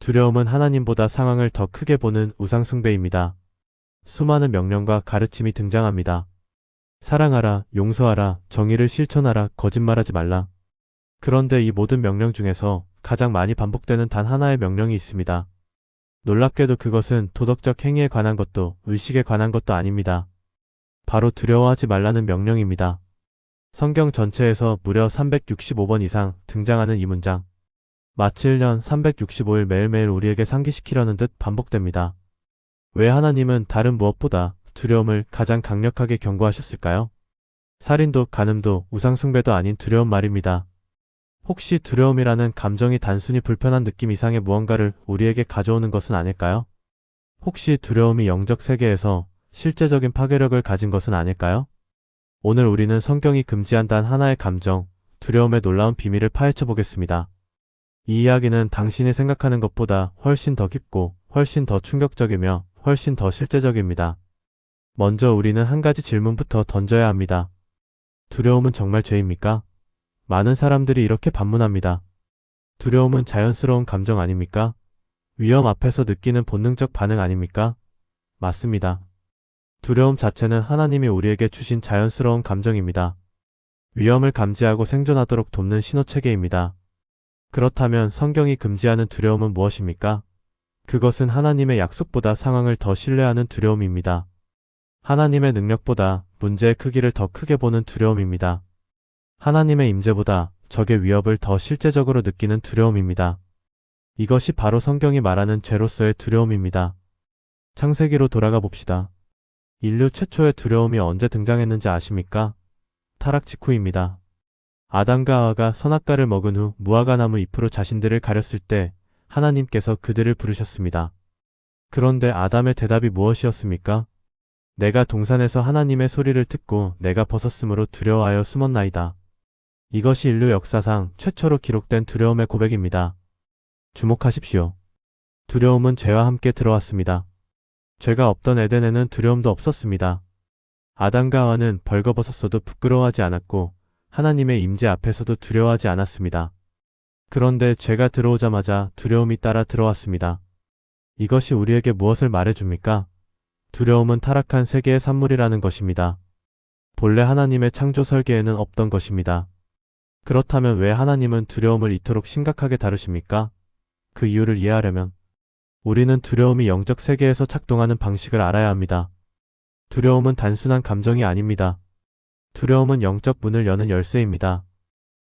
두려움은 하나님보다 상황을 더 크게 보는 우상숭배입니다. 수많은 명령과 가르침이 등장합니다. 사랑하라, 용서하라, 정의를 실천하라, 거짓말하지 말라. 그런데 이 모든 명령 중에서 가장 많이 반복되는 단 하나의 명령이 있습니다. 놀랍게도 그것은 도덕적 행위에 관한 것도 의식에 관한 것도 아닙니다. 바로 두려워하지 말라는 명령입니다. 성경 전체에서 무려 365번 이상 등장하는 이 문장. 마치 1년 365일 매일매일 우리에게 상기시키려는 듯 반복됩니다. 왜 하나님은 다른 무엇보다 두려움을 가장 강력하게 경고하셨을까요? 살인도 간음도 우상숭배도 아닌 두려움 말입니다. 혹시 두려움이라는 감정이 단순히 불편한 느낌 이상의 무언가를 우리에게 가져오는 것은 아닐까요? 혹시 두려움이 영적 세계에서 실제적인 파괴력을 가진 것은 아닐까요? 오늘 우리는 성경이 금지한 단 하나의 감정, 두려움의 놀라운 비밀을 파헤쳐 보겠습니다. 이 이야기는 당신이 생각하는 것보다 훨씬 더 깊고 훨씬 더 충격적이며 훨씬 더 실제적입니다. 먼저 우리는 한 가지 질문부터 던져야 합니다. 두려움은 정말 죄입니까? 많은 사람들이 이렇게 반문합니다. 두려움은 자연스러운 감정 아닙니까? 위험 앞에서 느끼는 본능적 반응 아닙니까? 맞습니다. 두려움 자체는 하나님이 우리에게 주신 자연스러운 감정입니다. 위험을 감지하고 생존하도록 돕는 신호체계입니다. 그렇다면 성경이 금지하는 두려움은 무엇입니까? 그것은 하나님의 약속보다 상황을 더 신뢰하는 두려움입니다. 하나님의 능력보다 문제의 크기를 더 크게 보는 두려움입니다. 하나님의 임재보다 적의 위협을 더 실제적으로 느끼는 두려움입니다. 이것이 바로 성경이 말하는 죄로서의 두려움입니다. 창세기로 돌아가 봅시다. 인류 최초의 두려움이 언제 등장했는지 아십니까? 타락 직후입니다. 아담과 하와가 선악과를 먹은 후 무화과 나무 잎으로 자신들을 가렸을 때 하나님께서 그들을 부르셨습니다. 그런데 아담의 대답이 무엇이었습니까? 내가 동산에서 하나님의 소리를 듣고 내가 벗었으므로 두려워하여 숨었나이다. 이것이 인류 역사상 최초로 기록된 두려움의 고백입니다. 주목하십시오. 두려움은 죄와 함께 들어왔습니다. 죄가 없던 에덴에는 두려움도 없었습니다. 아담과 하와는 벌거벗었어도 부끄러워하지 않았고 하나님의 임재 앞에서도 두려워하지 않았습니다. 그런데 죄가 들어오자마자 두려움이 따라 들어왔습니다. 이것이 우리에게 무엇을 말해줍니까? 두려움은 타락한 세계의 산물이라는 것입니다. 본래 하나님의 창조 설계에는 없던 것입니다. 그렇다면 왜 하나님은 두려움을 이토록 심각하게 다루십니까? 그 이유를 이해하려면 우리는 두려움이 영적 세계에서 작동하는 방식을 알아야 합니다. 두려움은 단순한 감정이 아닙니다. 두려움은 영적 문을 여는 열쇠입니다.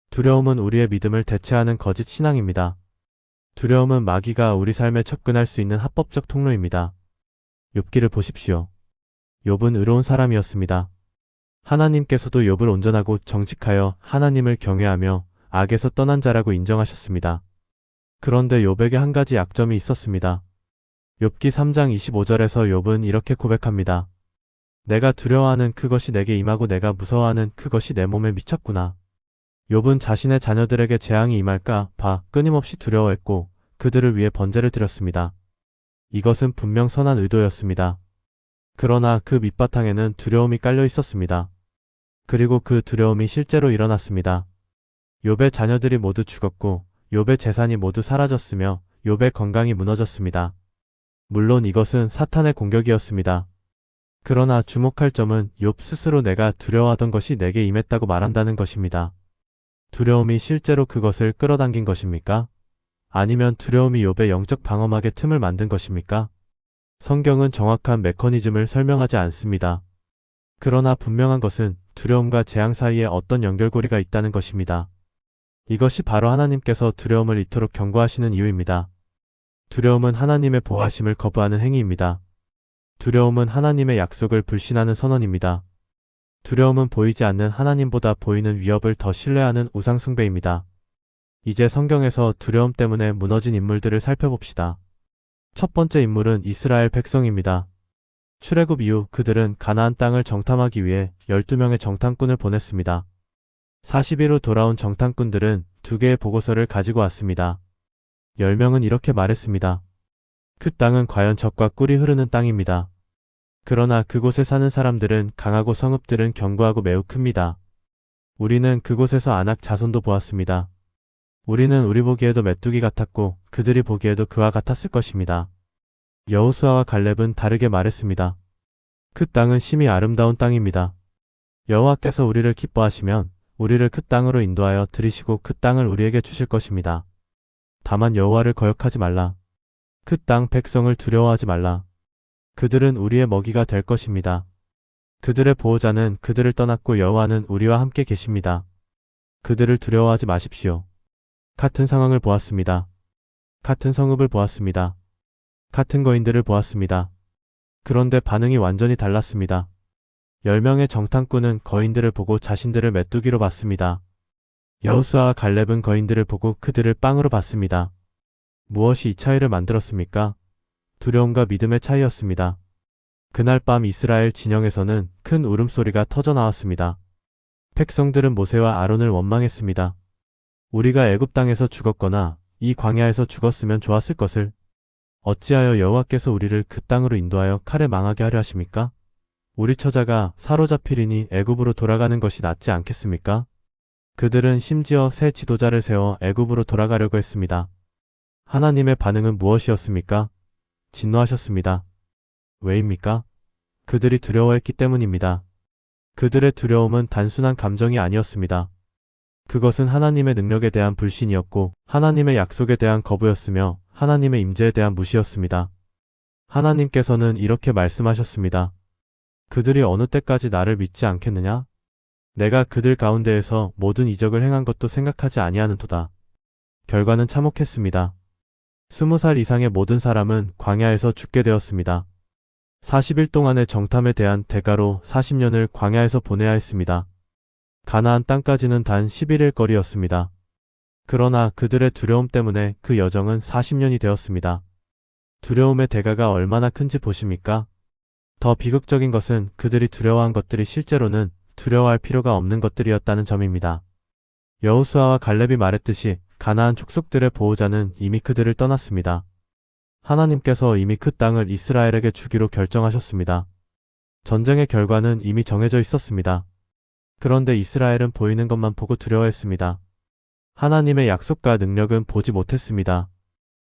두려움은 우리의 믿음을 대체하는 거짓 신앙입니다. 두려움은 마귀가 우리 삶에 접근할 수 있는 합법적 통로입니다. 욥기를 보십시오. 욥은 의로운 사람이었습니다. 하나님께서도 욥을 온전하고 정직하여 하나님을 경외하며 악에서 떠난 자라고 인정하셨습니다. 그런데 욥에게 한 가지 약점이 있었습니다. 욥기 3장 25절에서 욥은 이렇게 고백합니다. 내가 두려워하는 그것이 내게 임하고 내가 무서워하는 그것이 내 몸에 미쳤구나. 욥은 자신의 자녀들에게 재앙이 임할까 봐 끊임없이 두려워했고 그들을 위해 번제를 드렸습니다. 이것은 분명 선한 의도였습니다. 그러나 그 밑바탕에는 두려움이 깔려 있었습니다. 그리고 그 두려움이 실제로 일어났습니다. 욥의 자녀들이 모두 죽었고 욥의 재산이 모두 사라졌으며 욥의 건강이 무너졌습니다. 물론 이것은 사탄의 공격이었습니다. 그러나 주목할 점은 욥 스스로 내가 두려워하던 것이 내게 임했다고 말한다는 것입니다. 두려움이 실제로 그것을 끌어당긴 것입니까? 아니면 두려움이 욥의 영적 방어막의 틈을 만든 것입니까? 성경은 정확한 메커니즘을 설명하지 않습니다. 그러나 분명한 것은 두려움과 재앙 사이에 어떤 연결고리가 있다는 것입니다. 이것이 바로 하나님께서 두려움을 이토록 경고하시는 이유입니다. 두려움은 하나님의 보호하심을 거부하는 행위입니다. 두려움은 하나님의 약속을 불신하는 선언입니다. 두려움은 보이지 않는 하나님보다 보이는 위협을 더 신뢰하는 우상숭배입니다. 이제 성경에서 두려움 때문에 무너진 인물들을 살펴봅시다. 첫 번째 인물은 이스라엘 백성입니다. 출애굽 이후 그들은 가나안 땅을 정탐하기 위해 12명의 정탐꾼을 보냈습니다. 40일 후 돌아온 정탐꾼들은 2개의 보고서를 가지고 왔습니다. 10명은 이렇게 말했습니다. 그 땅은 과연 젖과 꿀이 흐르는 땅입니다. 그러나 그곳에 사는 사람들은 강하고 성읍들은 견고하고 매우 큽니다. 우리는 그곳에서 안악 자손도 보았습니다. 우리는 우리 보기에도 메뚜기 같았고 그들이 보기에도 그와 같았을 것입니다. 여호수아와 갈렙은 다르게 말했습니다. 그 땅은 심히 아름다운 땅입니다. 여호와께서 우리를 기뻐하시면 우리를 그 땅으로 인도하여 들이시고 그 땅을 우리에게 주실 것입니다. 다만 여호와를 거역하지 말라. 그 땅 백성을 두려워하지 말라. 그들은 우리의 먹이가 될 것입니다. 그들의 보호자는 그들을 떠났고 여호와는 우리와 함께 계십니다. 그들을 두려워하지 마십시오. 같은 상황을 보았습니다. 같은 성읍을 보았습니다. 같은 거인들을 보았습니다. 그런데 반응이 완전히 달랐습니다. 10명의 정탐꾼은 거인들을 보고 자신들을 메뚜기로 봤습니다. 여호수아와 갈렙은 거인들을 보고 그들을 빵으로 봤습니다. 무엇이 이 차이를 만들었습니까? 두려움과 믿음의 차이였습니다. 그날 밤 이스라엘 진영에서는 큰 울음소리가 터져 나왔습니다. 백성들은 모세와 아론을 원망했습니다. 우리가 애굽 땅에서 죽었거나 이 광야에서 죽었으면 좋았을 것을 어찌하여 여호와께서 우리를 그 땅으로 인도하여 칼에 망하게 하려 하십니까? 우리 처자가 사로잡히리니 애굽으로 돌아가는 것이 낫지 않겠습니까? 그들은 심지어 새 지도자를 세워 애굽으로 돌아가려고 했습니다. 하나님의 반응은 무엇이었습니까? 진노하셨습니다. 왜입니까? 그들이 두려워했기 때문입니다. 그들의 두려움은 단순한 감정이 아니었습니다. 그것은 하나님의 능력에 대한 불신이었고 하나님의 약속에 대한 거부였으며 하나님의 임재에 대한 무시였습니다. 하나님께서는 이렇게 말씀하셨습니다. 그들이 어느 때까지 나를 믿지 않겠느냐? 내가 그들 가운데에서 모든 이적을 행한 것도 생각하지 아니하는도다. 결과는 참혹했습니다. 20살 이상의 모든 사람은 광야에서 죽게 되었습니다. 40일 동안의 정탐에 대한 대가로 40년을 광야에서 보내야 했습니다. 가나안 땅까지는 단 11일 거리였습니다. 그러나 그들의 두려움 때문에 그 여정은 40년이 되었습니다. 두려움의 대가가 얼마나 큰지 보십니까? 더 비극적인 것은 그들이 두려워한 것들이 실제로는 두려워할 필요가 없는 것들이었다는 점입니다. 여호수아와 갈렙이 말했듯이 가나안 족속들의 보호자는 이미 그들을 떠났습니다. 하나님께서 이미 그 땅을 이스라엘에게 주기로 결정하셨습니다. 전쟁의 결과는 이미 정해져 있었습니다. 그런데 이스라엘은 보이는 것만 보고 두려워했습니다. 하나님의 약속과 능력은 보지 못했습니다.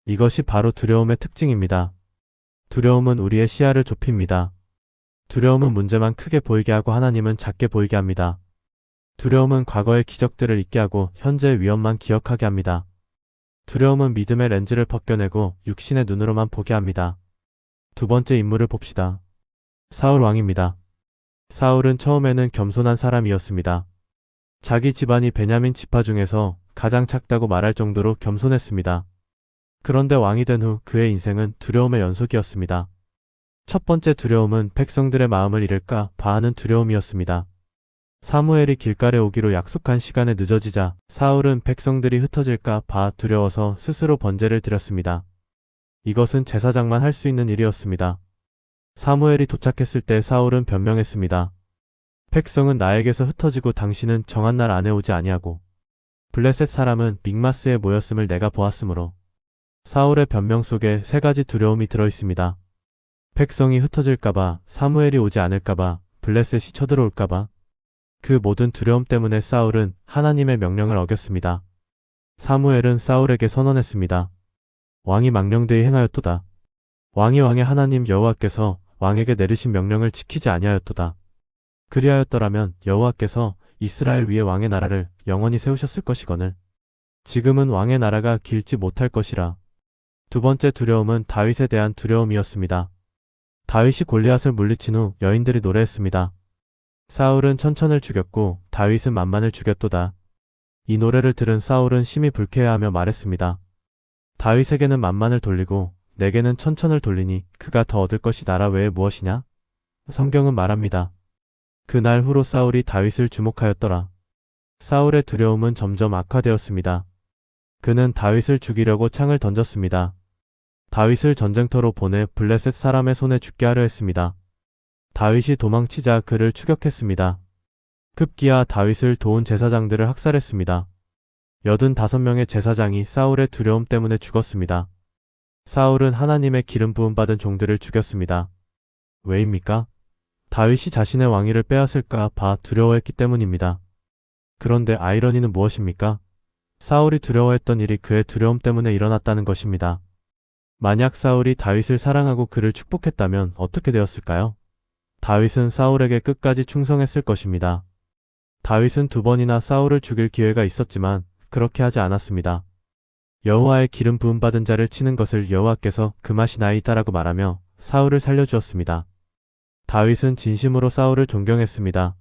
이것이 바로 두려움의 특징입니다. 두려움은 우리의 시야를 좁힙니다. 두려움은 문제만 크게 보이게 하고 하나님은 작게 보이게 합니다. 두려움은 과거의 기적들을 잊게 하고 현재의 위험만 기억하게 합니다. 두려움은 믿음의 렌즈를 벗겨내고 육신의 눈으로만 보게 합니다. 두 번째 인물을 봅시다. 사울 왕입니다. 사울은 처음에는 겸손한 사람이었습니다. 자기 집안이 베냐민 지파 중에서 가장 작다고 말할 정도로 겸손했습니다. 그런데 왕이 된 후 그의 인생은 두려움의 연속이었습니다. 첫 번째 두려움은 백성들의 마음을 잃을까 봐 하는 두려움이었습니다. 사무엘이 길갈에 오기로 약속한 시간에 늦어지자 사울은 백성들이 흩어질까 봐 두려워서 스스로 번제를 드렸습니다. 이것은 제사장만 할 수 있는 일이었습니다. 사무엘이 도착했을 때 사울은 변명했습니다. 백성은 나에게서 흩어지고 당신은 정한 날 안에 오지 아니하고 블레셋 사람은 믹마스에 모였음을 내가 보았으므로. 사울의 변명 속에 세 가지 두려움이 들어있습니다. 백성이 흩어질까봐, 사무엘이 오지 않을까봐, 블레셋이 쳐들어올까봐. 그 모든 두려움 때문에 사울은 하나님의 명령을 어겼습니다. 사무엘은 사울에게 선언했습니다. 왕이 망령되이 행하였도다. 왕의 하나님 여호와께서 왕에게 내리신 명령을 지키지 아니하였도다. 그리하였더라면 여호와께서 이스라엘 위에 왕의 나라를 영원히 세우셨을 것이거늘. 지금은 왕의 나라가 길지 못할 것이라. 두 번째 두려움은 다윗에 대한 두려움이었습니다. 다윗이 골리앗을 물리친 후 여인들이 노래했습니다. 사울은 천천을 죽였고 다윗은 만만을 죽였도다. 이 노래를 들은 사울은 심히 불쾌해하며 말했습니다. 다윗에게는 만만을 돌리고 내게는 천천을 돌리니 그가 더 얻을 것이 나라 외에 무엇이냐? 성경은 말합니다. 그날 후로 사울이 다윗을 주목하였더라. 사울의 두려움은 점점 악화되었습니다. 그는 다윗을 죽이려고 창을 던졌습니다. 다윗을 전쟁터로 보내 블레셋 사람의 손에 죽게 하려 했습니다. 다윗이 도망치자 그를 추격했습니다. 급기야 다윗을 도운 제사장들을 학살했습니다. 85명의 제사장이 사울의 두려움 때문에 죽었습니다. 사울은 하나님의 기름 부음 받은 종들을 죽였습니다. 왜입니까? 다윗이 자신의 왕위를 빼앗을까 봐 두려워했기 때문입니다. 그런데 아이러니는 무엇입니까? 사울이 두려워했던 일이 그의 두려움 때문에 일어났다는 것입니다. 만약 사울이 다윗을 사랑하고 그를 축복했다면 어떻게 되었을까요? 다윗은 사울에게 끝까지 충성했을 것입니다. 다윗은 2번이나 사울을 죽일 기회가 있었지만 그렇게 하지 않았습니다. 여호와의 기름 부음 받은 자를 치는 것을 여호와께서 그 맛이 나이다라고 말하며 사울을 살려주었습니다. 다윗은 진심으로 사울을 존경했습니다.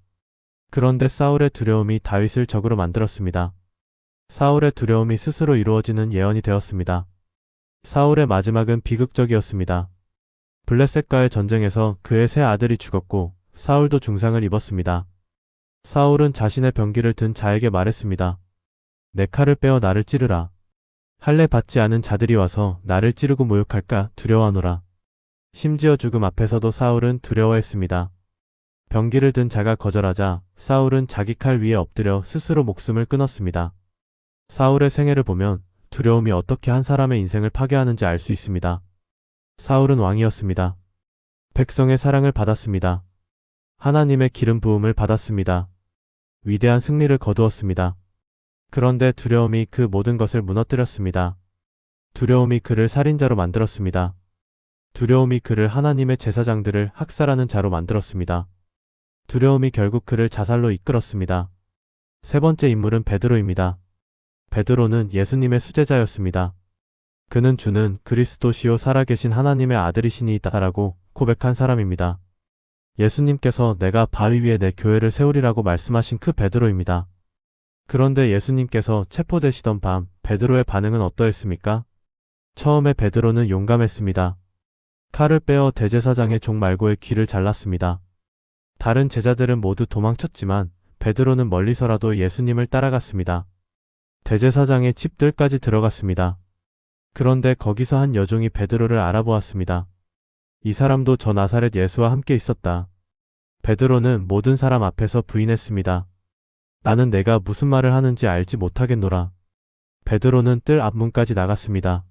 그런데 사울의 두려움이 다윗을 적으로 만들었습니다. 사울의 두려움이 스스로 이루어지는 예언이 되었습니다. 사울의 마지막은 비극적이었습니다. 블레셋과의 전쟁에서 그의 세 아들이 죽었고 사울도 중상을 입었습니다. 사울은 자신의 병기를 든 자에게 말했습니다. 내 칼을 빼어 나를 찌르라. 할례 받지 않은 자들이 와서 나를 찌르고 모욕할까 두려워하노라. 심지어 죽음 앞에서도 사울은 두려워했습니다. 병기를 든 자가 거절하자 사울은 자기 칼 위에 엎드려 스스로 목숨을 끊었습니다. 사울의 생애를 보면 두려움이 어떻게 한 사람의 인생을 파괴하는지 알 수 있습니다. 사울은 왕이었습니다. 백성의 사랑을 받았습니다. 하나님의 기름 부음을 받았습니다. 위대한 승리를 거두었습니다. 그런데 두려움이 그 모든 것을 무너뜨렸습니다. 두려움이 그를 살인자로 만들었습니다. 두려움이 그를 하나님의 제사장들을 학살하는 자로 만들었습니다. 두려움이 결국 그를 자살로 이끌었습니다. 세 번째 인물은 베드로입니다. 베드로는 예수님의 수제자였습니다. 그는 주는 그리스도시요 살아계신 하나님의 아들이시니이다라고 고백한 사람입니다. 예수님께서 내가 바위 위에 내 교회를 세우리라고 말씀하신 그 베드로입니다. 그런데 예수님께서 체포되시던 밤 베드로의 반응은 어떠했습니까? 처음에 베드로는 용감했습니다. 칼을 빼어 대제사장의 종 말고의 귀를 잘랐습니다. 다른 제자들은 모두 도망쳤지만 베드로는 멀리서라도 예수님을 따라갔습니다. 대제사장의 집들까지 들어갔습니다. 그런데 거기서 한 여종이 베드로를 알아보았습니다. 이 사람도 저 나사렛 예수와 함께 있었다. 베드로는 모든 사람 앞에서 부인했습니다. 나는 내가 무슨 말을 하는지 알지 못하겠노라. 베드로는 뜰 앞문까지 나갔습니다.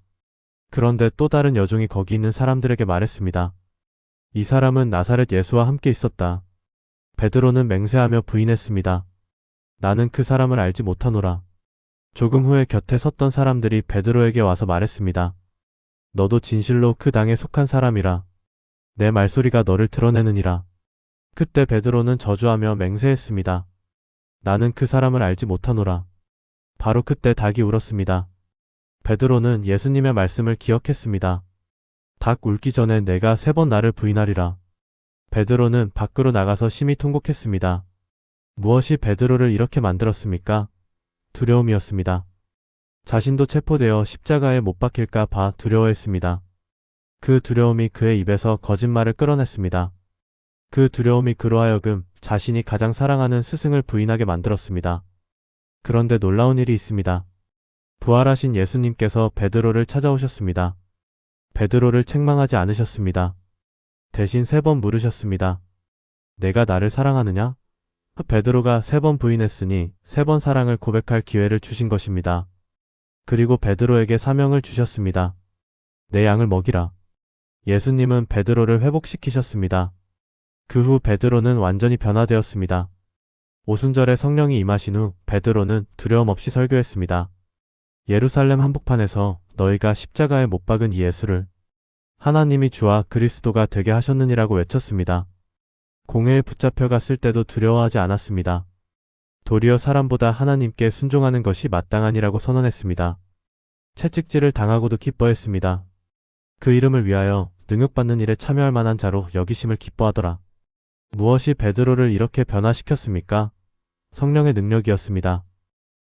그런데 또 다른 여종이 거기 있는 사람들에게 말했습니다. 이 사람은 나사렛 예수와 함께 있었다. 베드로는 맹세하며 부인했습니다. 나는 그 사람을 알지 못하노라. 조금 후에 곁에 섰던 사람들이 베드로에게 와서 말했습니다. 너도 진실로 그 당에 속한 사람이라. 내 말소리가 너를 드러내느니라. 그때 베드로는 저주하며 맹세했습니다. 나는 그 사람을 알지 못하노라. 바로 그때 닭이 울었습니다. 베드로는 예수님의 말씀을 기억했습니다. 닭 울기 전에 내가 3번 나를 부인하리라. 베드로는 밖으로 나가서 심히 통곡했습니다. 무엇이 베드로를 이렇게 만들었습니까? 두려움이었습니다. 자신도 체포되어 십자가에 못 박힐까 봐 두려워했습니다. 그 두려움이 그의 입에서 거짓말을 끌어냈습니다. 그 두려움이 그로 하여금 자신이 가장 사랑하는 스승을 부인하게 만들었습니다. 그런데 놀라운 일이 있습니다. 부활하신 예수님께서 베드로를 찾아오셨습니다. 베드로를 책망하지 않으셨습니다. 대신 3번 물으셨습니다. 내가 나를 사랑하느냐? 베드로가 3번 부인했으니 3번 사랑을 고백할 기회를 주신 것입니다. 그리고 베드로에게 사명을 주셨습니다. 내 양을 먹이라. 예수님은 베드로를 회복시키셨습니다. 그 후 베드로는 완전히 변화되었습니다. 오순절에 성령이 임하신 후 베드로는 두려움 없이 설교했습니다. 예루살렘 한복판에서 너희가 십자가에 못 박은 이 예수를 하나님이 주와 그리스도가 되게 하셨느니라고 외쳤습니다. 공회에 붙잡혀 갔을 때도 두려워하지 않았습니다. 도리어 사람보다 하나님께 순종하는 것이 마땅하니라고 선언했습니다. 채찍질을 당하고도 기뻐했습니다. 그 이름을 위하여 능욕받는 일에 참여할 만한 자로 여기심을 기뻐하더라. 무엇이 베드로를 이렇게 변화시켰습니까? 성령의 능력이었습니다.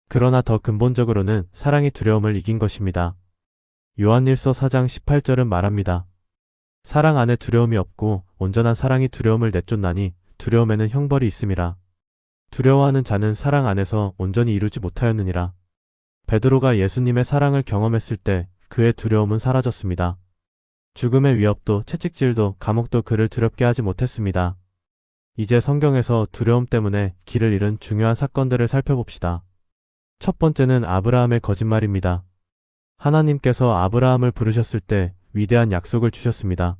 그러나 더 근본적으로는 사랑이 두려움을 이긴 것입니다. 요한일서 4장 18절은 말합니다. 사랑 안에 두려움이 없고 온전한 사랑이 두려움을 내쫓나니 두려움에는 형벌이 있음이라. 두려워하는 자는 사랑 안에서 온전히 이루지 못하였느니라. 베드로가 예수님의 사랑을 경험했을 때 그의 두려움은 사라졌습니다. 죽음의 위협도 채찍질도 감옥도 그를 두렵게 하지 못했습니다. 이제 성경에서 두려움 때문에 길을 잃은 중요한 사건들을 살펴봅시다. 첫 번째는 아브라함의 거짓말입니다. 하나님께서 아브라함을 부르셨을 때 위대한 약속을 주셨습니다.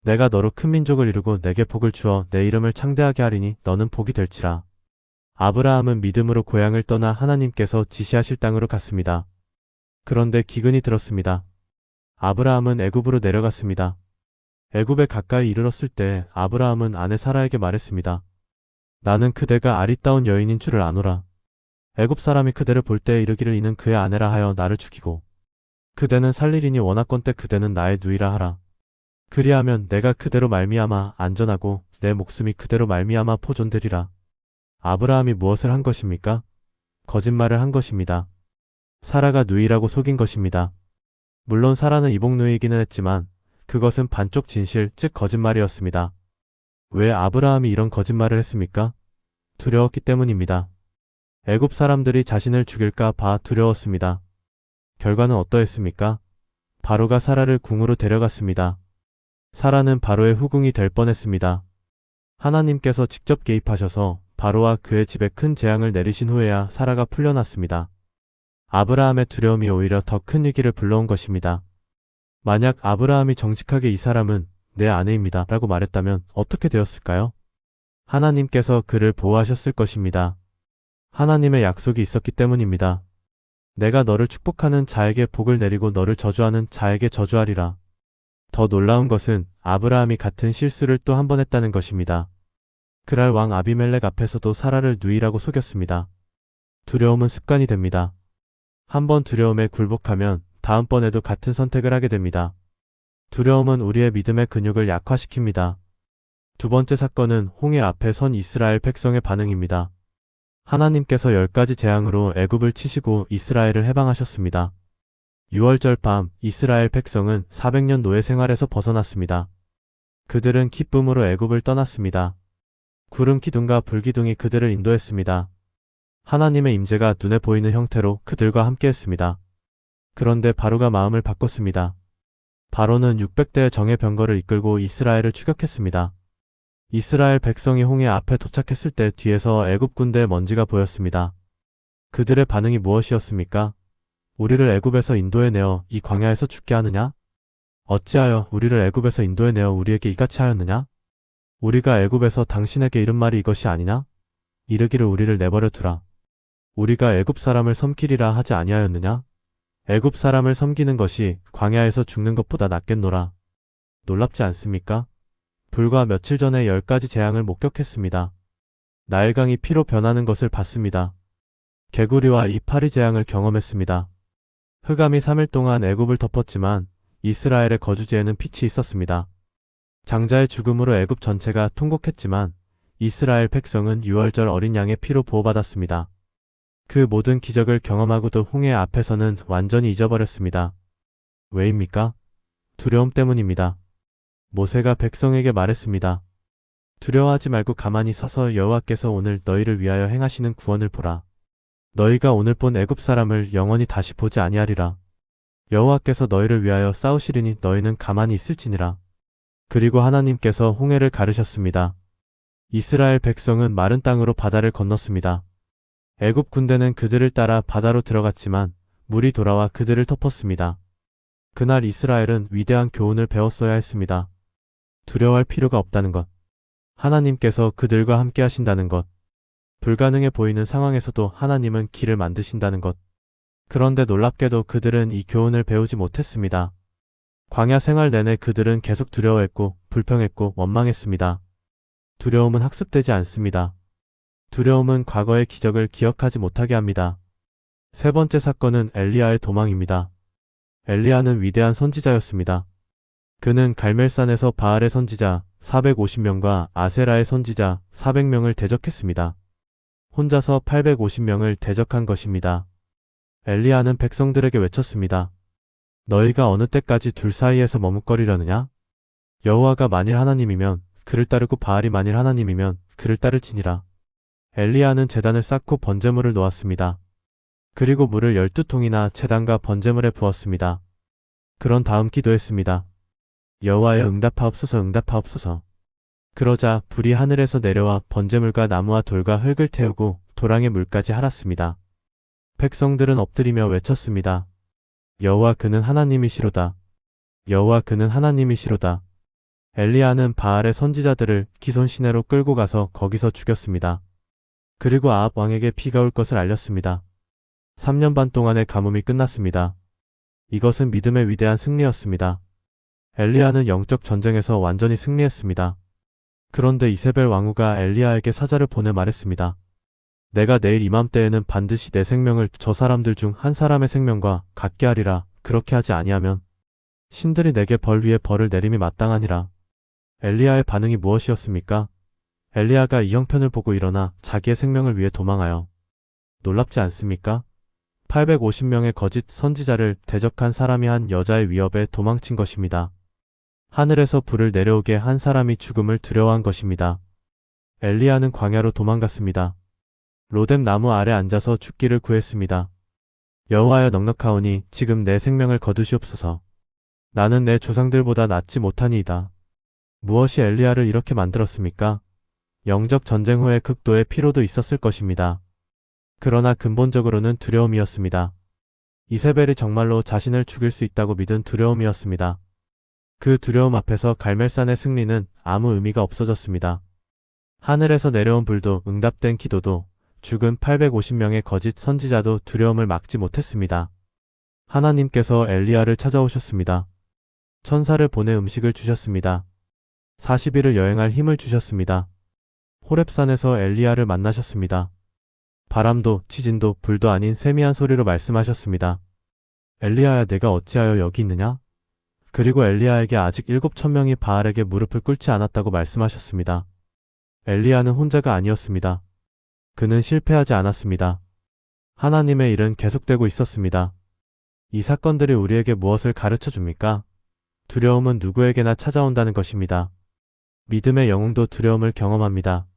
내가 너로 큰 민족을 이루고 내게 복을 주어 내 이름을 창대하게 하리니 너는 복이 될지라. 아브라함은 믿음으로 고향을 떠나 하나님께서 지시하실 땅으로 갔습니다. 그런데 기근이 들었습니다. 아브라함은 애굽으로 내려갔습니다. 애굽에 가까이 이르렀을 때 아브라함은 아내 사라에게 말했습니다. 나는 그대가 아리따운 여인인 줄을 아노라. 애굽 사람이 그대를 볼 때 이르기를 이는 그의 아내라 하여 나를 죽이고 그대는 살리리니 원하건대 그대는 나의 누이라 하라. 그리하면 내가 그대로 말미암아 안전하고 내 목숨이 그대로 말미암아 보존되리라. 아브라함이 무엇을 한 것입니까? 거짓말을 한 것입니다. 사라가 누이라고 속인 것입니다. 물론 사라는 이복 누이이기는 했지만 그것은 반쪽 진실, 즉 거짓말이었습니다. 왜 아브라함이 이런 거짓말을 했습니까? 두려웠기 때문입니다. 애굽 사람들이 자신을 죽일까 봐 두려웠습니다. 결과는 어떠했습니까? 바로가 사라를 궁으로 데려갔습니다. 사라는 바로의 후궁이 될 뻔했습니다. 하나님께서 직접 개입하셔서 바로와 그의 집에 큰 재앙을 내리신 후에야 사라가 풀려났습니다. 아브라함의 두려움이 오히려 더 큰 위기를 불러온 것입니다. 만약 아브라함이 정직하게 이 사람은 내 아내입니다 라고 말했다면 어떻게 되었을까요? 하나님께서 그를 보호하셨을 것입니다. 하나님의 약속이 있었기 때문입니다. 내가 너를 축복하는 자에게 복을 내리고 너를 저주하는 자에게 저주하리라. 더 놀라운 것은 아브라함이 같은 실수를 또 한 번 했다는 것입니다. 그랄 왕 아비멜렉 앞에서도 사라를 누이라고 속였습니다. 두려움은 습관이 됩니다. 한번 두려움에 굴복하면 다음번에도 같은 선택을 하게 됩니다. 두려움은 우리의 믿음의 근육을 약화시킵니다. 두 번째 사건은 홍해 앞에 선 이스라엘 백성의 반응입니다. 하나님께서 10가지 재앙으로 애굽을 치시고 이스라엘을 해방하셨습니다. 6월절 밤 이스라엘 백성은 400년 노예 생활에서 벗어났습니다. 그들은 기쁨으로 애굽을 떠났습니다. 구름 기둥과 불 기둥이 그들을 인도했습니다. 하나님의 임재가 눈에 보이는 형태로 그들과 함께했습니다. 그런데 바로가 마음을 바꿨습니다. 바로는 600대의 정예 병거를 이끌고 이스라엘을 추격했습니다. 이스라엘 백성이 홍해 앞에 도착했을 때 뒤에서 애굽 군대의 먼지가 보였습니다. 그들의 반응이 무엇이었습니까? 우리를 애굽에서 인도해내어 이 광야에서 죽게 하느냐? 어찌하여 우리를 애굽에서 인도해내어 우리에게 이같이 하였느냐? 우리가 애굽에서 당신에게 이른 말이 이것이 아니냐? 이르기를 우리를 내버려 두라. 우리가 애굽 사람을 섬기리라 하지 아니하였느냐? 애굽 사람을 섬기는 것이 광야에서 죽는 것보다 낫겠노라. 놀랍지 않습니까? 불과 며칠 전에 10가지 재앙을 목격했습니다. 나일강이 피로 변하는 것을 봤습니다. 개구리와 이파리 재앙을 경험했습니다. 흑암이 3일 동안 애굽을 덮었지만 이스라엘의 거주지에는 빛이 있었습니다. 장자의 죽음으로 애굽 전체가 통곡했지만 이스라엘 백성은 6월절 어린 양의 피로 보호받았습니다. 그 모든 기적을 경험하고도 홍해 앞에서는 완전히 잊어버렸습니다. 왜입니까? 두려움 때문입니다. 모세가 백성에게 말했습니다. 두려워하지 말고 가만히 서서 여호와께서 오늘 너희를 위하여 행하시는 구원을 보라. 너희가 오늘 본 애굽 사람을 영원히 다시 보지 아니하리라. 여호와께서 너희를 위하여 싸우시리니 너희는 가만히 있을지니라. 그리고 하나님께서 홍해를 가르셨습니다. 이스라엘 백성은 마른 땅으로 바다를 건넜습니다. 애굽 군대는 그들을 따라 바다로 들어갔지만 물이 돌아와 그들을 덮었습니다. 그날 이스라엘은 위대한 교훈을 배웠어야 했습니다. 두려워할 필요가 없다는 것. 하나님께서 그들과 함께 하신다는 것. 불가능해 보이는 상황에서도 하나님은 길을 만드신다는 것. 그런데 놀랍게도 그들은 이 교훈을 배우지 못했습니다. 광야 생활 내내 그들은 계속 두려워했고 불평했고 원망했습니다. 두려움은 학습되지 않습니다. 두려움은 과거의 기적을 기억하지 못하게 합니다. 세 번째 사건은 엘리야의 도망입니다. 엘리야는 위대한 선지자였습니다. 그는 갈멜산에서 바알의 선지자 450명과 아세라의 선지자 400명을 대적했습니다. 혼자서 850명을 대적한 것입니다. 엘리야는 백성들에게 외쳤습니다. 너희가 어느 때까지 둘 사이에서 머뭇거리려느냐? 여호와가 만일 하나님이면 그를 따르고 바알이 만일 하나님이면 그를 따를지니라. 엘리야는 제단을 쌓고 번제물을 놓았습니다. 그리고 물을 12통이나 제단과 번제물에 부었습니다. 그런 다음 기도했습니다. 여호와여 응답하옵소서 응답하옵소서. 그러자 불이 하늘에서 내려와 번제물과 나무와 돌과 흙을 태우고 도랑의 물까지 핥았습니다. 백성들은 엎드리며 외쳤습니다. 여호와 그는 하나님이시로다. 여호와 그는 하나님이시로다. 엘리야는 바알의 선지자들을 기손 시내로 끌고 가서 거기서 죽였습니다. 그리고 아합 왕에게 비가 올 것을 알렸습니다. 3년 반 동안의 가뭄이 끝났습니다. 이것은 믿음의 위대한 승리였습니다. 엘리야는 영적 전쟁에서 완전히 승리했습니다. 그런데 이세벨 왕후가 엘리야에게 사자를 보내 말했습니다. 내가 내일 이맘때에는 반드시 내 생명을 저 사람들 중 한 사람의 생명과 같게 하리라. 그렇게 하지 아니하면 신들이 내게 벌 위에 벌을 내림이 마땅하니라. 엘리야의 반응이 무엇이었습니까? 엘리야가 이 형편을 보고 일어나 자기의 생명을 위해 도망하여 놀랍지 않습니까? 850명의 거짓 선지자를 대적한 사람이 한 여자의 위협에 도망친 것입니다. 하늘에서 불을 내려오게 한 사람이 죽음을 두려워한 것입니다. 엘리야는 광야로 도망갔습니다. 로뎀 나무 아래 앉아서 죽기를 구했습니다. 여호와여 넉넉하오니 지금 내 생명을 거두시옵소서. 나는 내 조상들보다 낫지 못하니이다. 무엇이 엘리야를 이렇게 만들었습니까? 영적 전쟁 후의 극도의 피로도 있었을 것입니다. 그러나 근본적으로는 두려움이었습니다. 이세벨이 정말로 자신을 죽일 수 있다고 믿은 두려움이었습니다. 그 두려움 앞에서 갈멜산의 승리는 아무 의미가 없어졌습니다. 하늘에서 내려온 불도 응답된 기도도 죽은 850명의 거짓 선지자도 두려움을 막지 못했습니다. 하나님께서 엘리야를 찾아오셨습니다. 천사를 보내 음식을 주셨습니다. 40일을 여행할 힘을 주셨습니다. 호렙산에서 엘리야를 만나셨습니다. 바람도 지진도 불도 아닌 세미한 소리로 말씀하셨습니다. 엘리야야 내가 어찌하여 여기 있느냐? 그리고 엘리야에게 아직 7,000명이 바알에게 무릎을 꿇지 않았다고 말씀하셨습니다. 엘리야는 혼자가 아니었습니다. 그는 실패하지 않았습니다. 하나님의 일은 계속되고 있었습니다. 이 사건들이 우리에게 무엇을 가르쳐 줍니까? 두려움은 누구에게나 찾아온다는 것입니다. 믿음의 영웅도 두려움을 경험합니다.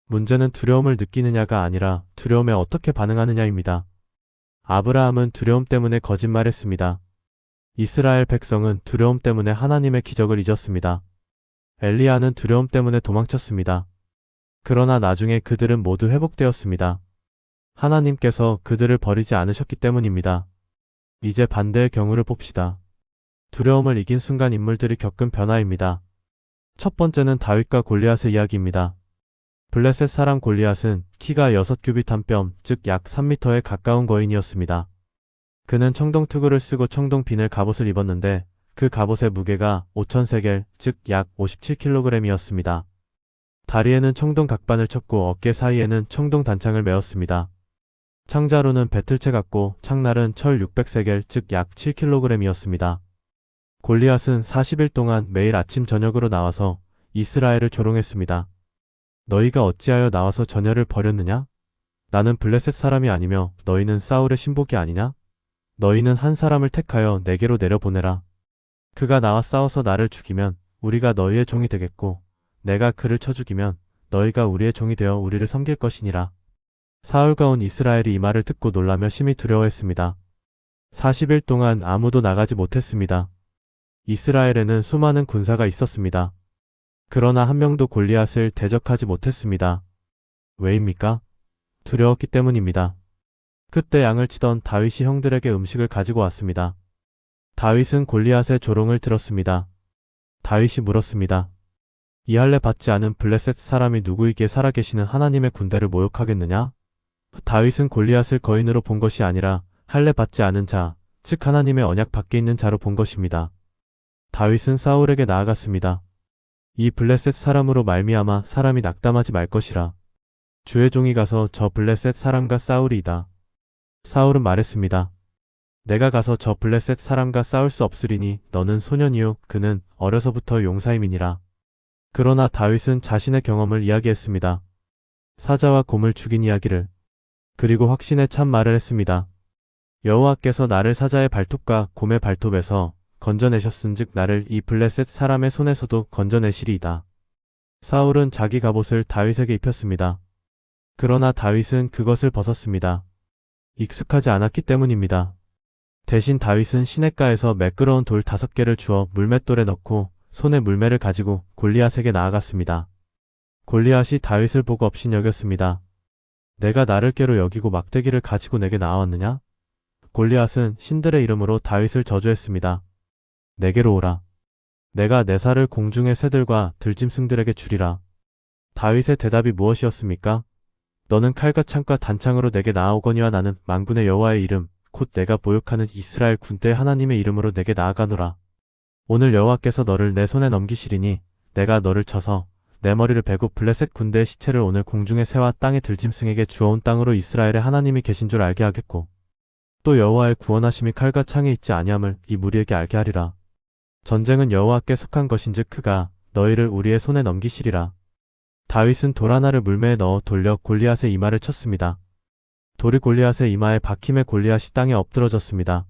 문제는 두려움을 느끼느냐가 아니라 두려움에 어떻게 반응하느냐입니다. 아브라함은 두려움 때문에 거짓말했습니다. 이스라엘 백성은 두려움 때문에 하나님의 기적을 잊었습니다. 엘리야는 두려움 때문에 도망쳤습니다. 그러나 나중에 그들은 모두 회복되었습니다. 하나님께서 그들을 버리지 않으셨기 때문입니다. 이제 반대의 경우를 봅시다. 두려움을 이긴 순간 인물들이 겪은 변화입니다. 첫 번째는 다윗과 골리앗의 이야기입니다. 블레셋 사람 골리앗은 키가 6규빗 한 뼘, 즉 약 3m에 가까운 거인이었습니다. 그는 청동투구를 쓰고 청동비늘 갑옷을 입었는데 그 갑옷의 무게가 5,000세겔, 즉 약 57kg이었습니다. 다리에는 청동 각반을 쳤고 어깨 사이에는 청동 단창을 메었습니다. 창자루는 배틀채 같고 창날은 철 600세겔, 즉 약 7kg이었습니다. 골리앗은 40일 동안 매일 아침 저녁으로 나와서 이스라엘을 조롱했습니다. 너희가 어찌하여 나와서 전열을 벌였느냐? 나는 블레셋 사람이 아니며 너희는 사울의 신복이 아니냐? 너희는 한 사람을 택하여 내게로 내려보내라. 그가 나와 싸워서 나를 죽이면 우리가 너희의 종이 되겠고 내가 그를 쳐 죽이면 너희가 우리의 종이 되어 우리를 섬길 것이니라. 사울과 온 이스라엘이 이 말을 듣고 놀라며 심히 두려워했습니다. 40일 동안 아무도 나가지 못했습니다. 이스라엘에는 수많은 군사가 있었습니다. 그러나 한 명도 골리앗을 대적하지 못했습니다. 왜입니까? 두려웠기 때문입니다. 그때 양을 치던 다윗이 형들에게 음식을 가지고 왔습니다. 다윗은 골리앗의 조롱을 들었습니다. 다윗이 물었습니다. 이 할례 받지 않은 블레셋 사람이 누구이기에 살아계시는 하나님의 군대를 모욕하겠느냐? 다윗은 골리앗을 거인으로 본 것이 아니라 할례 받지 않은 자, 즉 하나님의 언약 밖에 있는 자로 본 것입니다. 다윗은 사울에게 나아갔습니다. 이 블레셋 사람으로 말미암아 사람이 낙담하지 말 것이라. 주의 종이 가서 저 블레셋 사람과 싸우리이다. 사울은 말했습니다. 내가 가서 저 블레셋 사람과 싸울 수 없으리니 너는 소년이요 그는 어려서부터 용사임이니라. 그러나 다윗은 자신의 경험을 이야기했습니다. 사자와 곰을 죽인 이야기를. 그리고 확신에 찬 말을 했습니다. 여호와께서 나를 사자의 발톱과 곰의 발톱에서 건져내셨은즉 나를 이 블레셋 사람의 손에서도 건져내시리이다. 사울은 자기 갑옷을 다윗에게 입혔습니다. 그러나 다윗은 그것을 벗었습니다. 익숙하지 않았기 때문입니다. 대신 다윗은 시냇가에서 매끄러운 돌 5개를 주어 물맷돌에 넣고 손에 물매를 가지고 골리앗에게 나아갔습니다. 골리앗이 다윗을 보고 업신여겼습니다. 내가 나를 깨로 여기고 막대기를 가지고 내게 나왔느냐? 골리앗은 신들의 이름으로 다윗을 저주했습니다. 내게로 오라. 내가 내 살을 공중의 새들과 들짐승들에게 주리라. 다윗의 대답이 무엇이었습니까? 너는 칼과 창과 단창으로 내게 나아오거니와 나는 만군의 여호와의 이름 곧 내가 모욕하는 이스라엘 군대의 하나님의 이름으로 내게 나아가노라. 오늘 여호와께서 너를 내 손에 넘기시리니 내가 너를 쳐서 내 머리를 베고 블레셋 군대의 시체를 오늘 공중의 새와 땅의 들짐승에게 주어온 땅으로 이스라엘의 하나님이 계신 줄 알게 하겠고 또 여호와의 구원하심이 칼과 창에 있지 아니함을 이 무리에게 알게 하리라. 전쟁은 여호와께 속한 것인즉 그가 너희를 우리의 손에 넘기시리라. 다윗은 돌 하나를 물매에 넣어 돌려 골리앗의 이마를 쳤습니다. 돌이 골리앗의 이마에 박힘에 골리앗이 땅에 엎드러졌습니다.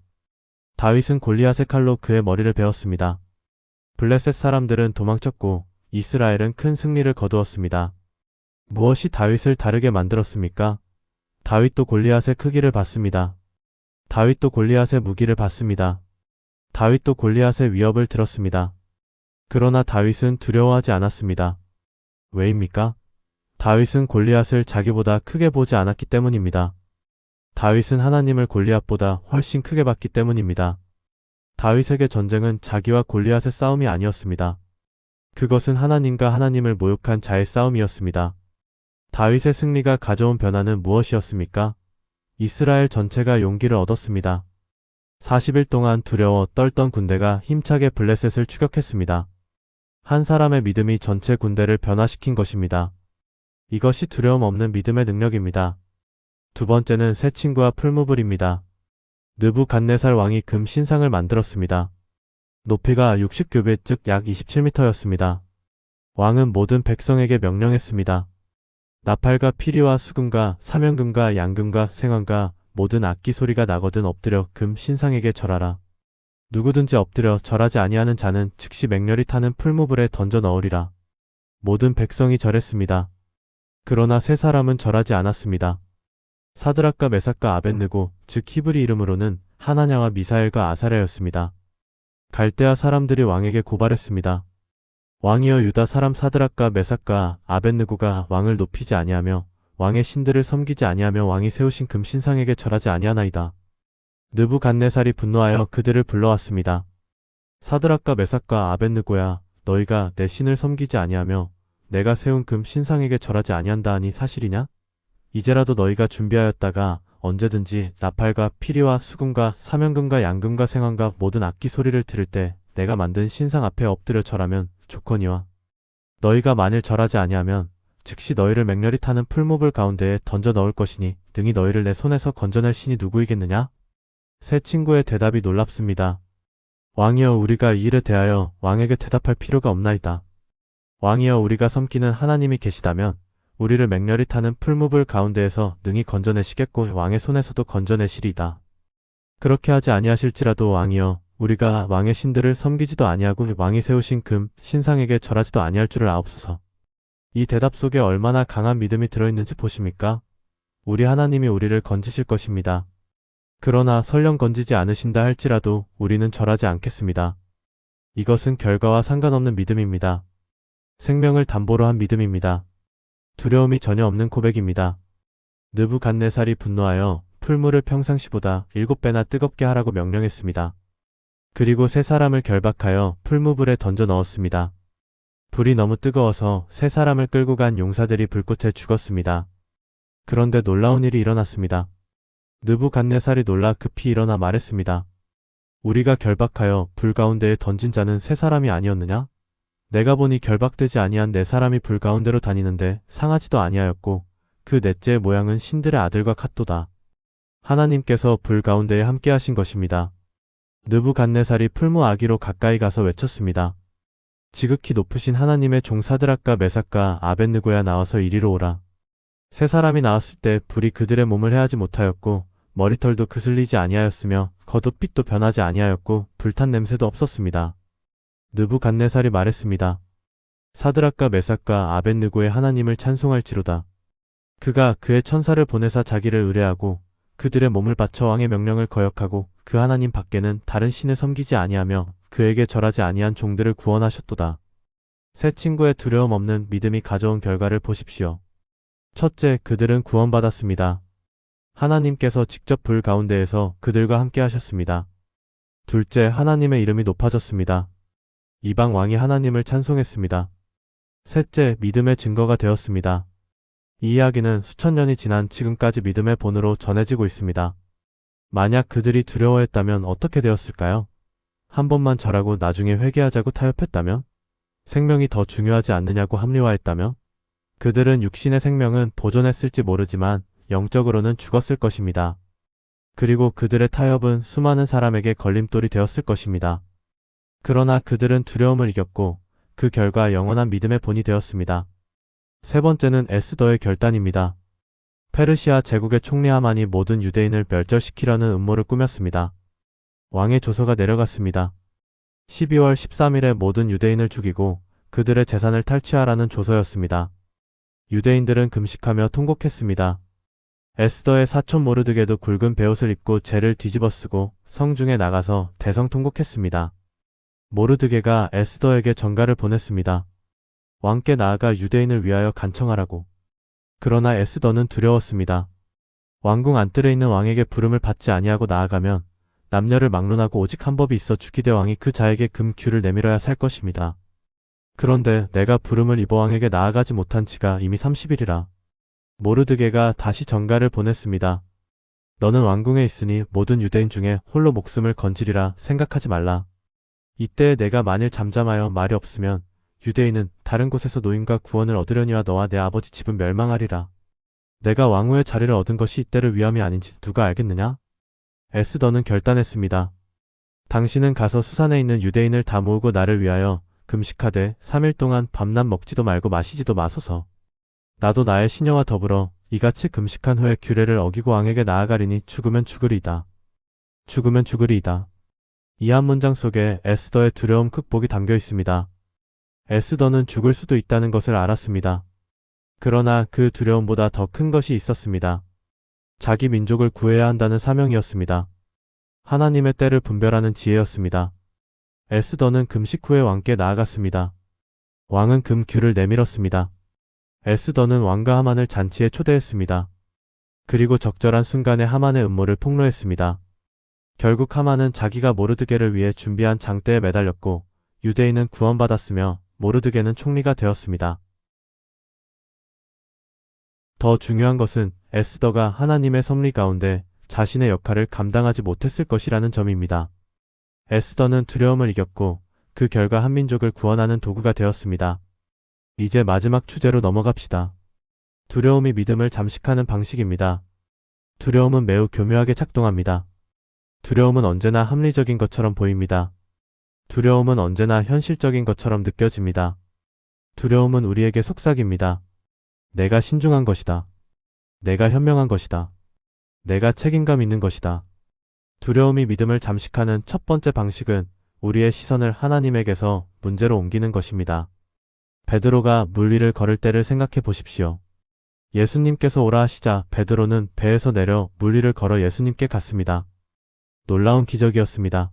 다윗은 골리앗의 칼로 그의 머리를 베었습니다. 블레셋 사람들은 도망쳤고 이스라엘은 큰 승리를 거두었습니다. 무엇이 다윗을 다르게 만들었습니까? 다윗도 골리앗의 크기를 봤습니다. 다윗도 골리앗의 무기를 봤습니다. 다윗도 골리앗의 위협을 들었습니다. 그러나 다윗은 두려워하지 않았습니다. 왜입니까? 다윗은 골리앗을 자기보다 크게 보지 않았기 때문입니다. 다윗은 하나님을 골리앗보다 훨씬 크게 봤기 때문입니다. 다윗에게 전쟁은 자기와 골리앗의 싸움이 아니었습니다. 그것은 하나님과 하나님을 모욕한 자의 싸움이었습니다. 다윗의 승리가 가져온 변화는 무엇이었습니까? 이스라엘 전체가 용기를 얻었습니다. 40일 동안 두려워 떨던 군대가 힘차게 블레셋을 추격했습니다. 한 사람의 믿음이 전체 군대를 변화시킨 것입니다. 이것이 두려움 없는 믿음의 능력입니다. 두 번째는 새 친구와 풀무불입니다. 느부갓네살 왕이 금 신상을 만들었습니다. 높이가 60규빗 즉 약 27m였습니다. 왕은 모든 백성에게 명령했습니다. 나팔과 피리와 수금과 사면금과 양금과 생황과 모든 악기 소리가 나거든 엎드려 금 신상에게 절하라. 누구든지 엎드려 절하지 아니하는 자는 즉시 맹렬히 타는 풀무불에 던져 넣으리라. 모든 백성이 절했습니다. 그러나 세 사람은 절하지 않았습니다. 사드락과 메삭과 아벳느고 즉 히브리 이름으로는 하나냐와 미사엘과 아사랴였습니다. 갈대아 사람들이 왕에게 고발했습니다. 왕이여 유다 사람 사드락과 메삭과 아벳느고가 왕을 높이지 아니하며 왕의 신들을 섬기지 아니하며 왕이 세우신 금 신상에게 절하지 아니하나이다. 느부갓네살이 분노하여 그들을 불러왔습니다. 사드락과 메삭과 아벳느고야 너희가 내 신을 섬기지 아니하며 내가 세운 금 신상에게 절하지 아니한다 하니 사실이냐? 이제라도 너희가 준비하였다가 언제든지 나팔과 피리와 수금과 사면금과 양금과 생황과 모든 악기 소리를 들을 때 내가 만든 신상 앞에 엎드려 절하면 좋거니와 너희가 만일 절하지 아니하면 즉시 너희를 맹렬히 타는 풀무불 가운데에 던져 넣을 것이니 능히 너희를 내 손에서 건져낼 신이 누구이겠느냐? 새 친구의 대답이 놀랍습니다. 왕이여 우리가 이 일에 대하여 왕에게 대답할 필요가 없나이다. 왕이여 우리가 섬기는 하나님이 계시다면 우리를 맹렬히 타는 풀무불 가운데에서 능히 건져내시겠고 왕의 손에서도 건져내시리이다. 그렇게 하지 아니하실지라도 왕이여 우리가 왕의 신들을 섬기지도 아니하고 왕이 세우신 금 신상에게 절하지도 아니할 줄을 아옵소서. 이 대답 속에 얼마나 강한 믿음이 들어있는지 보십니까? 우리 하나님이 우리를 건지실 것입니다. 그러나 설령 건지지 않으신다 할지라도 우리는 절하지 않겠습니다. 이것은 결과와 상관없는 믿음입니다. 생명을 담보로 한 믿음입니다. 두려움이 전혀 없는 고백입니다. 느부갓네살이 분노하여 풀물을 평상시보다 7배나 뜨겁게 하라고 명령했습니다. 그리고 세 사람을 결박하여 풀무불에 던져 넣었습니다. 불이 너무 뜨거워서 세 사람을 끌고 간 용사들이 불꽃에 죽었습니다. 그런데 놀라운 일이 일어났습니다. 느부갓네살이 놀라 급히 일어나 말했습니다. 우리가 결박하여 불 가운데에 던진 자는 세 사람이 아니었느냐? 내가 보니 결박되지 아니한 네 사람이 불 가운데로 다니는데 상하지도 아니하였고 그 넷째의 모양은 신들의 아들과 같도다. 하나님께서 불 가운데에 함께 하신 것입니다. 느부갓네살이 풀무 아기로 가까이 가서 외쳤습니다. 지극히 높으신 하나님의 종 사드락과 메삭과 아벳느고야 나와서 이리로 오라. 세 사람이 나왔을 때 불이 그들의 몸을 해하지 못하였고 머리털도 그슬리지 아니하였으며 겉옷빛도 변하지 아니하였고 불탄 냄새도 없었습니다. 느부갓네살이 말했습니다. 사드락과 메삭과 아벳느고의 하나님을 찬송할지로다. 그가 그의 천사를 보내사 자기를 의뢰하고 그들의 몸을 바쳐 왕의 명령을 거역하고 그 하나님 밖에는 다른 신을 섬기지 아니하며 그에게 절하지 아니한 종들을 구원하셨도다. 새 친구의 두려움 없는 믿음이 가져온 결과를 보십시오. 첫째, 그들은 구원받았습니다. 하나님께서 직접 불 가운데에서 그들과 함께 하셨습니다. 둘째, 하나님의 이름이 높아졌습니다. 이방 왕이 하나님을 찬송했습니다. 셋째, 믿음의 증거가 되었습니다. 이 이야기는 수천 년이 지난 지금까지 믿음의 본으로 전해지고 있습니다. 만약 그들이 두려워했다면 어떻게 되었을까요? 한 번만 절하고 나중에 회개하자고 타협했다면? 생명이 더 중요하지 않느냐고 합리화했다면? 그들은 육신의 생명은 보존했을지 모르지만 영적으로는 죽었을 것입니다. 그리고 그들의 타협은 수많은 사람에게 걸림돌이 되었을 것입니다. 그러나 그들은 두려움을 이겼고 그 결과 영원한 믿음의 본이 되었습니다. 세 번째는 에스더의 결단입니다. 페르시아 제국의 총리 하만이 모든 유대인을 멸절시키려는 음모를 꾸몄습니다. 왕의 조서가 내려갔습니다. 12월 13일에 모든 유대인을 죽이고 그들의 재산을 탈취하라는 조서였습니다. 유대인들은 금식하며 통곡했습니다. 에스더의 사촌 모르드게도 굵은 베옷을 입고 재를 뒤집어쓰고 성중에 나가서 대성통곡했습니다. 모르드게가 에스더에게 전가를 보냈습니다. 왕께 나아가 유대인을 위하여 간청하라고. 그러나 에스더는 두려웠습니다. 왕궁 안뜰에 있는 왕에게 부름을 받지 아니하고 나아가면 남녀를 막론하고 오직 한 법이 있어 주기대 왕이 그 자에게 금규를 내밀어야 살 것입니다. 그런데 내가 부름을 입어 왕에게 나아가지 못한 지가 이미 30일이라. 모르드게가 다시 전가를 보냈습니다. 너는 왕궁에 있으니 모든 유대인 중에 홀로 목숨을 건지리라 생각하지 말라. 이때 내가 만일 잠잠하여 말이 없으면 유대인은 다른 곳에서 노임과 구원을 얻으려니와 너와 내 아버지 집은 멸망하리라. 내가 왕후의 자리를 얻은 것이 이때를 위함이 아닌지 누가 알겠느냐? 에스더는 결단했습니다. 당신은 가서 수산에 있는 유대인을 다 모으고 나를 위하여 금식하되 3일 동안 밤낮 먹지도 말고 마시지도 마소서. 나도 나의 시녀와 더불어 이같이 금식한 후에 규례를 어기고 왕에게 나아가리니 죽으면 죽으리이다. 죽으면 죽으리이다. 이 한 문장 속에 에스더의 두려움 극복이 담겨 있습니다. 에스더는 죽을 수도 있다는 것을 알았습니다. 그러나 그 두려움보다 더 큰 것이 있었습니다. 자기 민족을 구해야 한다는 사명이었습니다. 하나님의 때를 분별하는 지혜였습니다. 에스더는 금식 후에 왕께 나아갔습니다. 왕은 금규를 내밀었습니다. 에스더는 왕과 하만을 잔치에 초대했습니다. 그리고 적절한 순간에 하만의 음모를 폭로했습니다. 결국 하만은 자기가 모르드게를 위해 준비한 장대에 매달렸고 유대인은 구원받았으며 모르드게는 총리가 되었습니다. 더 중요한 것은 에스더가 하나님의 섭리 가운데 자신의 역할을 감당하지 못했을 것이라는 점입니다. 에스더는 두려움을 이겼고 그 결과 한민족을 구원하는 도구가 되었습니다. 이제 마지막 주제로 넘어갑시다. 두려움이 믿음을 잠식하는 방식입니다. 두려움은 매우 교묘하게 작동합니다. 두려움은 언제나 합리적인 것처럼 보입니다. 두려움은 언제나 현실적인 것처럼 느껴집니다. 두려움은 우리에게 속삭입니다. 내가 신중한 것이다. 내가 현명한 것이다. 내가 책임감 있는 것이다. 두려움이 믿음을 잠식하는 첫 번째 방식은 우리의 시선을 하나님에게서 문제로 옮기는 것입니다. 베드로가 물 위를 걸을 때를 생각해 보십시오. 예수님께서 오라 하시자 베드로는 배에서 내려 물 위를 걸어 예수님께 갔습니다. 놀라운 기적이었습니다.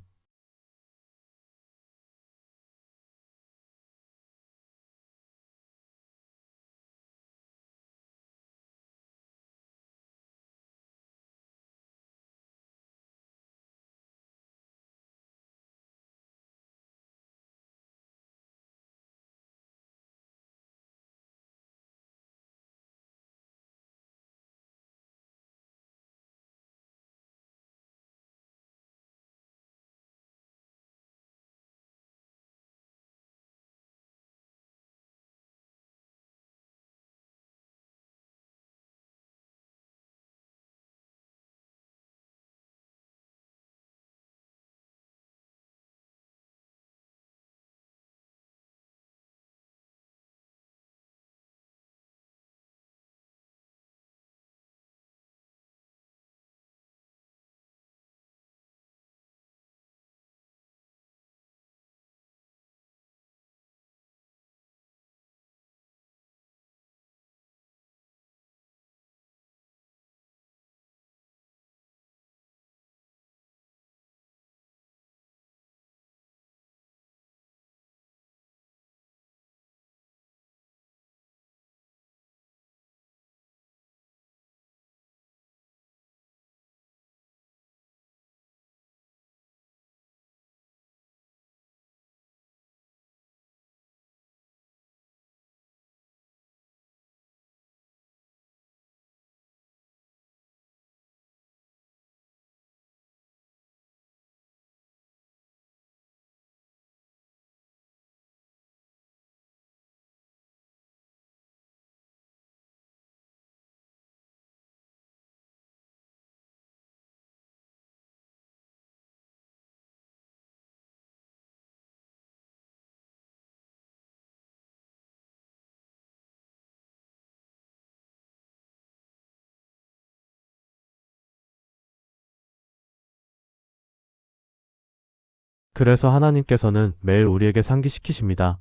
그래서 하나님께서는 매일 우리에게 상기시키십니다.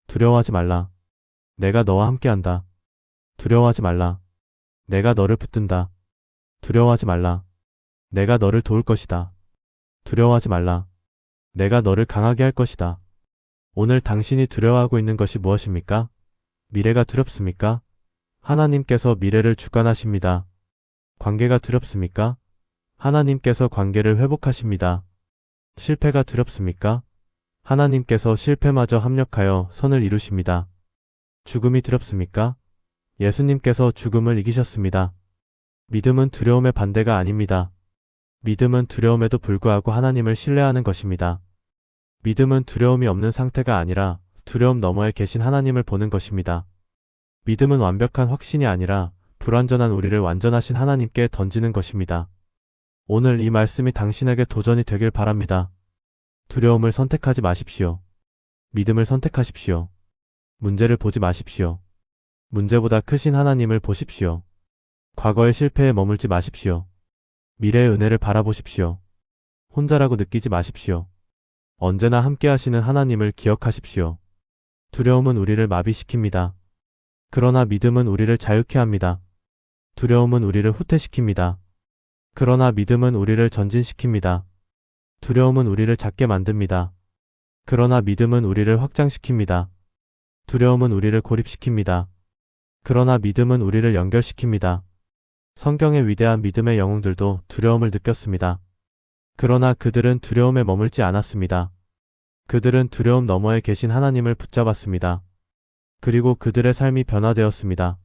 두려워하지 말라. 내가 너와 함께한다. 두려워하지 말라. 내가 너를 붙든다. 두려워하지 말라. 내가 너를 도울 것이다. 두려워하지 말라. 내가 너를 강하게 할 것이다. 오늘 당신이 두려워하고 있는 것이 무엇입니까? 미래가 두렵습니까? 하나님께서 미래를 주관하십니다. 관계가 두렵습니까? 하나님께서 관계를 회복하십니다. 실패가 두렵습니까? 하나님께서 실패마저 합력하여 선을 이루십니다. 죽음이 두렵습니까? 예수님께서 죽음을 이기셨습니다. 믿음은 두려움의 반대가 아닙니다. 믿음은 두려움에도 불구하고 하나님을 신뢰하는 것입니다. 믿음은 두려움이 없는 상태가 아니라 두려움 너머에 계신 하나님을 보는 것입니다. 믿음은 완벽한 확신이 아니라 불완전한 우리를 완전하신 하나님께 던지는 것입니다. 오늘 이 말씀이 당신에게 도전이 되길 바랍니다. 두려움을 선택하지 마십시오. 믿음을 선택하십시오. 문제를 보지 마십시오. 문제보다 크신 하나님을 보십시오. 과거의 실패에 머물지 마십시오. 미래의 은혜를 바라보십시오. 혼자라고 느끼지 마십시오. 언제나 함께 하시는 하나님을 기억하십시오. 두려움은 우리를 마비시킵니다. 그러나 믿음은 우리를 자유케 합니다. 두려움은 우리를 후퇴시킵니다. 그러나 믿음은 우리를 전진시킵니다. 두려움은 우리를 작게 만듭니다. 그러나 믿음은 우리를 확장시킵니다. 두려움은 우리를 고립시킵니다. 그러나 믿음은 우리를 연결시킵니다. 성경의 위대한 믿음의 영웅들도 두려움을 느꼈습니다. 그러나 그들은 두려움에 머물지 않았습니다. 그들은 두려움 너머에 계신 하나님을 붙잡았습니다. 그리고 그들의 삶이 변화되었습니다.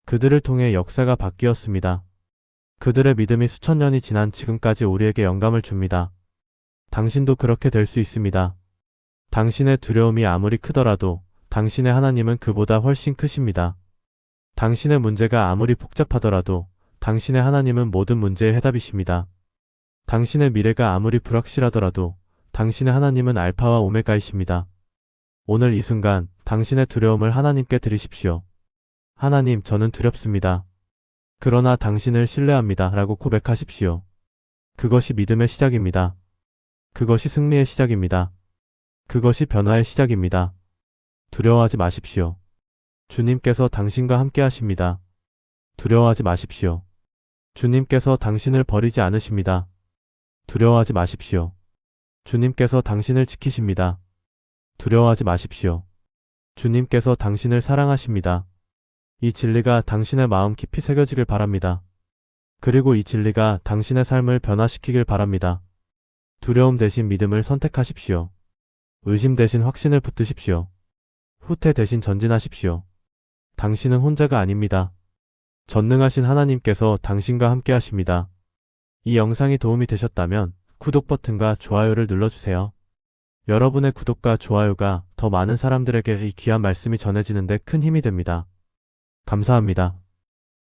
그들을 통해 역사가 바뀌었습니다. 그들의 믿음이 수천 년이 지난 지금까지 우리에게 영감을 줍니다. 당신도 그렇게 될 수 있습니다. 당신의 두려움이 아무리 크더라도 당신의 하나님은 그보다 훨씬 크십니다. 당신의 문제가 아무리 복잡하더라도 당신의 하나님은 모든 문제의 해답이십니다. 당신의 미래가 아무리 불확실하더라도 당신의 하나님은 알파와 오메가이십니다. 오늘 이 순간 당신의 두려움을 하나님께 드리십시오. 하나님, 저는 두렵습니다. 그러나 당신을 신뢰합니다. 라고 고백하십시오. 그것이 믿음의 시작입니다. 그것이 승리의 시작입니다. 그것이 변화의 시작입니다. 두려워하지 마십시오. 주님께서 당신과 함께 하십니다. 두려워하지 마십시오. 주님께서 당신을 버리지 않으십니다. 두려워하지 마십시오. 주님께서 당신을 지키십니다. 두려워하지 마십시오. 주님께서 당신을 사랑하십니다. 이 진리가 당신의 마음 깊이 새겨지길 바랍니다. 그리고 이 진리가 당신의 삶을 변화시키길 바랍니다. 두려움 대신 믿음을 선택하십시오. 의심 대신 확신을 붙드십시오. 후퇴 대신 전진하십시오. 당신은 혼자가 아닙니다. 전능하신 하나님께서 당신과 함께 하십니다. 이 영상이 도움이 되셨다면 구독 버튼과 좋아요를 눌러주세요. 여러분의 구독과 좋아요가 더 많은 사람들에게 이 귀한 말씀이 전해지는데 큰 힘이 됩니다. 감사합니다.